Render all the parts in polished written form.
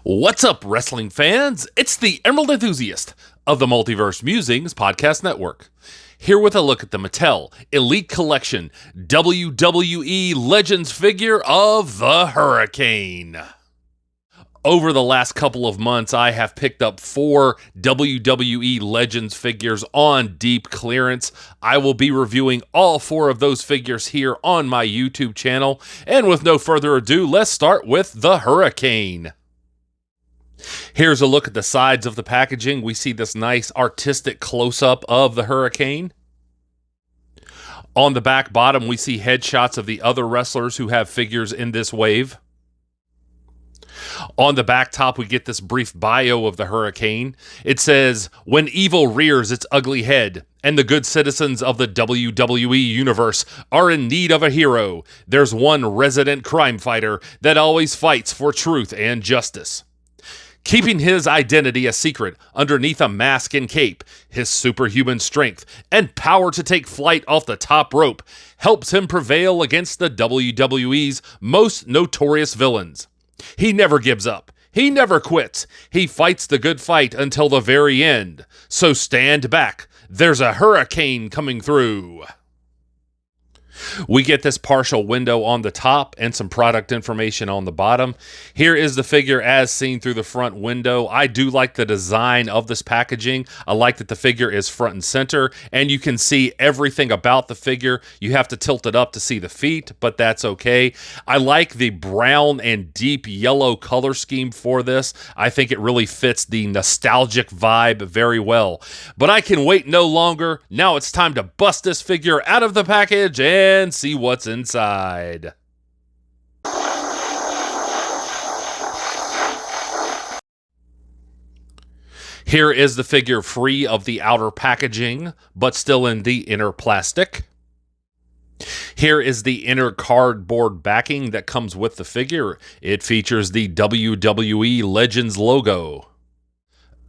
What's up, wrestling fans? It's the Emerald Enthusiast of the Multiverse Musings Podcast Network. Here with a look at the Mattel Elite Collection WWE Legends figure of the Hurricane. Over the last couple of months, I have picked up 4 WWE Legends figures on deep clearance. I will be reviewing all 4 of those figures here on my YouTube channel. And with no further ado, let's start with the Hurricane. Here's a look at the sides of the packaging. We see this nice artistic close-up of the Hurricane. On the back bottom, we see headshots of the other wrestlers who have figures in this wave. On the back top, we get this brief bio of the Hurricane. It says, "When evil rears its ugly head, and the good citizens of the WWE universe are in need of a hero, there's one resident crime fighter that always fights for truth and justice. Keeping his identity a secret underneath a mask and cape, his superhuman strength and power to take flight off the top rope helps him prevail against the WWE's most notorious villains. He never gives up. He never quits. He fights the good fight until the very end. So stand back. There's a hurricane coming through." We get this partial window on the top and some product information on the bottom. Here is the figure as seen through the front window. I do like the design of this packaging. I like that the figure is front and center, and you can see everything about the figure. You have to tilt it up to see the feet, but that's okay. I like the brown and deep yellow color scheme for this. I think it really fits the nostalgic vibe very well. But I can wait no longer. Now it's time to bust this figure out of the package and see what's inside. Here is the figure free of the outer packaging, but still in the inner plastic. Here is the inner cardboard backing that comes with the figure. It features the WWE Legends logo.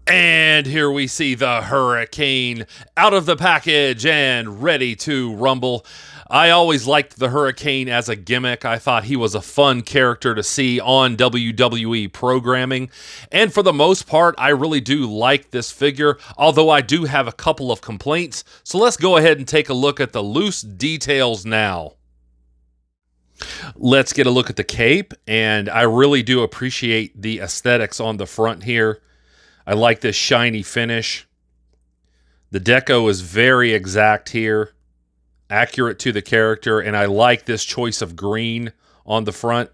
And here we see the Hurricane out of the package and ready to rumble. I always liked the Hurricane as a gimmick. I thought he was a fun character to see on WWE programming. And for the most part, I really do like this figure, although I do have a couple of complaints. So let's go ahead and take a look at the loose details now. Let's get a look at the cape, and I really do appreciate the aesthetics on the front here. I like this shiny finish. The deco is very exact here, accurate to the character, and I like this choice of green on the front.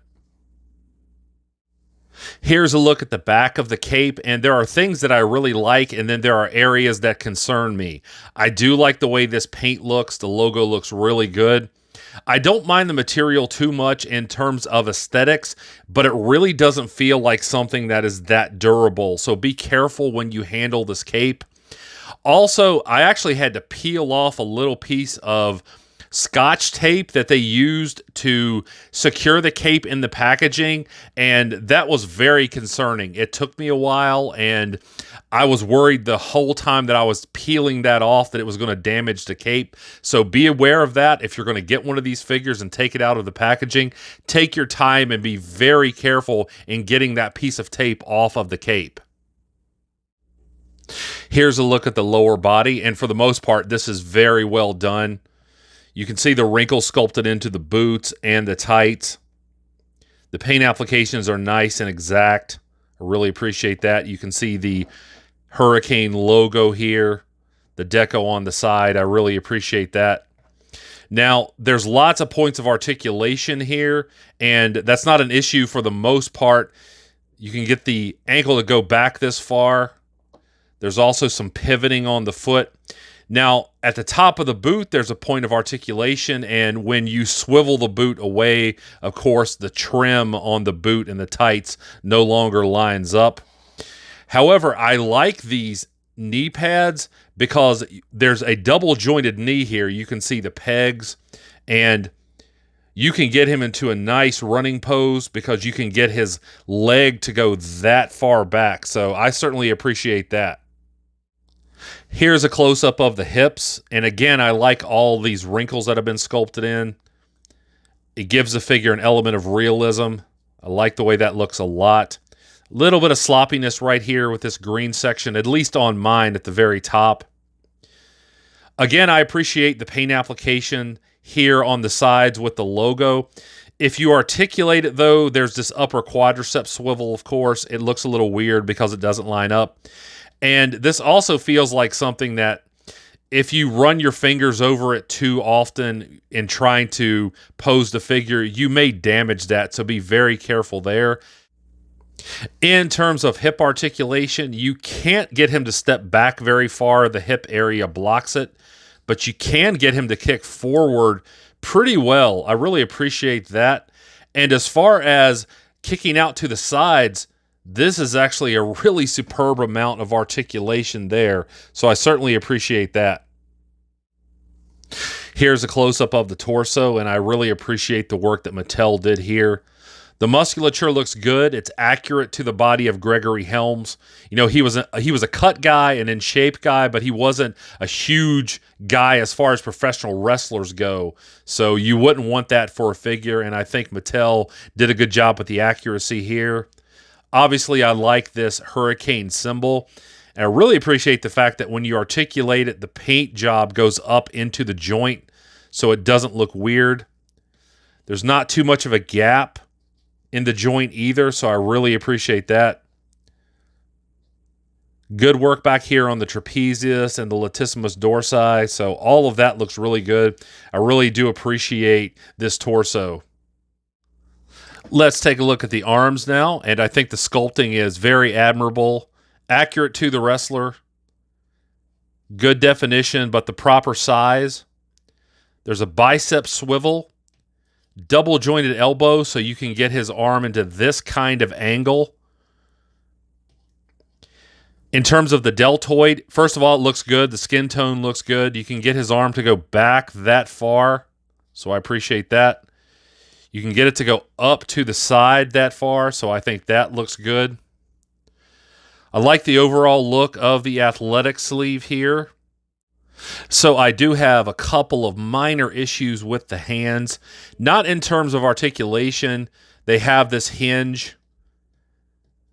Here's a look at the back of the cape, and there are things that I really like, and then there are areas that concern me. I do like the way this paint looks. The logo looks really good. I don't mind the material too much in terms of aesthetics, but it really doesn't feel like something that is that durable. So be careful when you handle this cape. Also, I actually had to peel off a little piece of Scotch tape that they used to secure the cape in the packaging, and that was very concerning. It took me a while, and I was worried the whole time that I was peeling that off that it was going to damage the cape. So be aware of that. If you're going to get one of these figures and take it out of the packaging, take your time and be very careful in getting that piece of tape off of the cape. Here's a look at the lower body, and for the most part, this is very well done. You can see the wrinkles sculpted into the boots and the tights. The paint applications are nice and exact. I really appreciate that. You can see the Hurricane logo here, the deco on the side. I really appreciate that. Now, there's lots of points of articulation here, and that's not an issue for the most part. You can get the ankle to go back this far. There's also some pivoting on the foot. Now, at the top of the boot, there's a point of articulation, and when you swivel the boot away, of course, the trim on the boot and the tights no longer lines up. However, I like these knee pads because there's a double-jointed knee here. You can see the pegs, and you can get him into a nice running pose because you can get his leg to go that far back. So I certainly appreciate that. Here's a close-up of the hips, and again, I like all these wrinkles that have been sculpted in. It gives the figure an element of realism. I like the way that looks a lot. Little bit of sloppiness right here with this green section, at least on mine at the very top. Again, I appreciate the paint application here on the sides with the logo. If you articulate it, though, there's this upper quadricep swivel, of course. It looks a little weird because it doesn't line up. And this also feels like something that if you run your fingers over it too often in trying to pose the figure, you may damage that, so be very careful there. In terms of hip articulation, you can't get him to step back very far. The hip area blocks it, but you can get him to kick forward pretty well. I really appreciate that. And as far as kicking out to the sides, this is actually a really superb amount of articulation there. So I certainly appreciate that. Here's a close-up of the torso, and I really appreciate the work that Mattel did here. The musculature looks good. It's accurate to the body of Gregory Helms. You know, he was a cut guy, an in-shape guy, but he wasn't a huge guy as far as professional wrestlers go. So you wouldn't want that for a figure, and I think Mattel did a good job with the accuracy here. Obviously, I like this hurricane symbol, and I really appreciate the fact that when you articulate it, the paint job goes up into the joint so it doesn't look weird. There's not too much of a gap in the joint either, so I really appreciate that. Good work back here on the trapezius and the latissimus dorsi, so all of that looks really good. I really do appreciate this torso. Let's take a look at the arms now, and I think the sculpting is very admirable, accurate to the wrestler, good definition, but the proper size. There's a bicep swivel, double jointed elbow so you can get his arm into this kind of angle. In terms of the deltoid, first of all, it looks good. The skin tone looks good. You can get his arm to go back that far, so I appreciate that. You can get it to go up to the side that far, so I think that looks good. I like the overall look of the athletic sleeve here. So I do have a couple of minor issues with the hands. Not in terms of articulation. They have this hinge.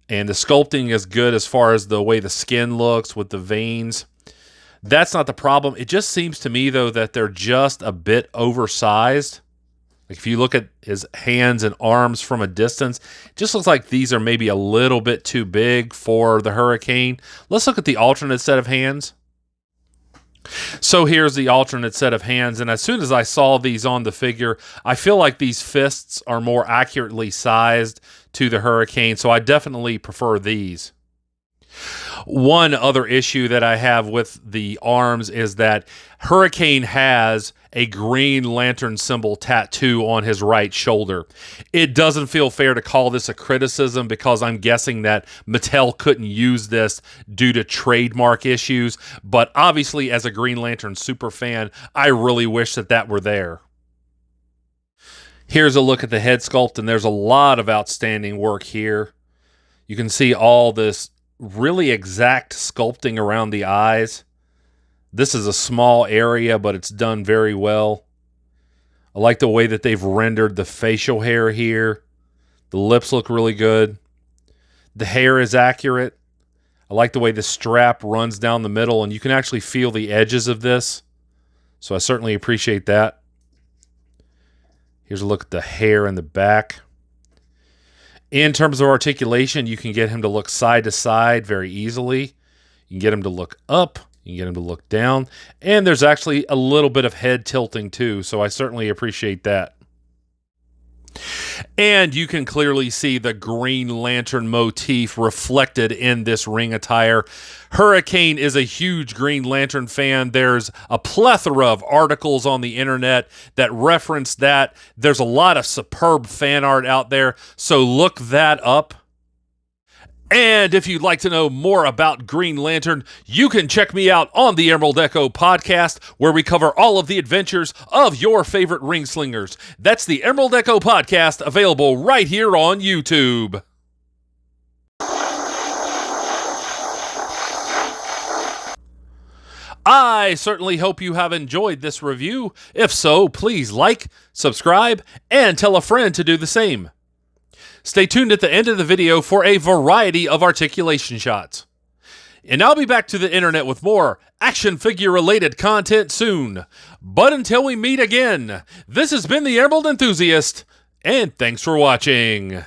And the sculpting is good as far as the way the skin looks with the veins. That's not the problem. It just seems to me, though, that they're just a bit oversized. Like if you look at his hands and arms from a distance, it just looks like these are maybe a little bit too big for the Hurricane. Let's look at the alternate set of hands. So here's the alternate set of hands, and as soon as I saw these on the figure, I feel like these fists are more accurately sized to the Hurricane, so I definitely prefer these. One other issue that I have with the arms is that Hurricane has a Green Lantern symbol tattoo on his right shoulder. It doesn't feel fair to call this a criticism because I'm guessing that Mattel couldn't use this due to trademark issues, but obviously as a Green Lantern super fan, I really wish that that were there. Here's a look at the head sculpt, and there's a lot of outstanding work here. You can see all this really exact sculpting around the eyes. This is a small area, but it's done very well. I like the way that they've rendered the facial hair here. The lips look really good. The hair is accurate. I like the way the strap runs down the middle, and you can actually feel the edges of this. So I certainly appreciate that. Here's a look at the hair in the back. In terms of articulation, you can get him to look side to side very easily. You can get him to look up. You can get him to look down. And there's actually a little bit of head tilting too, so I certainly appreciate that. And you can clearly see the Green Lantern motif reflected in this ring attire. Hurricane is a huge Green Lantern fan. There's a plethora of articles on the internet that reference that. There's a lot of superb fan art out there, so look that up. And if you'd like to know more about Green Lantern, you can check me out on the Emerald Echo podcast, where we cover all of the adventures of your favorite ring slingers. That's the Emerald Echo podcast, available right here on YouTube. I certainly hope you have enjoyed this review. If so, please like, subscribe, and tell a friend to do the same. Stay tuned at the end of the video for a variety of articulation shots. And I'll be back to the internet with more action figure related content soon. But until we meet again, this has been the Emerald Enthusiast, and thanks for watching.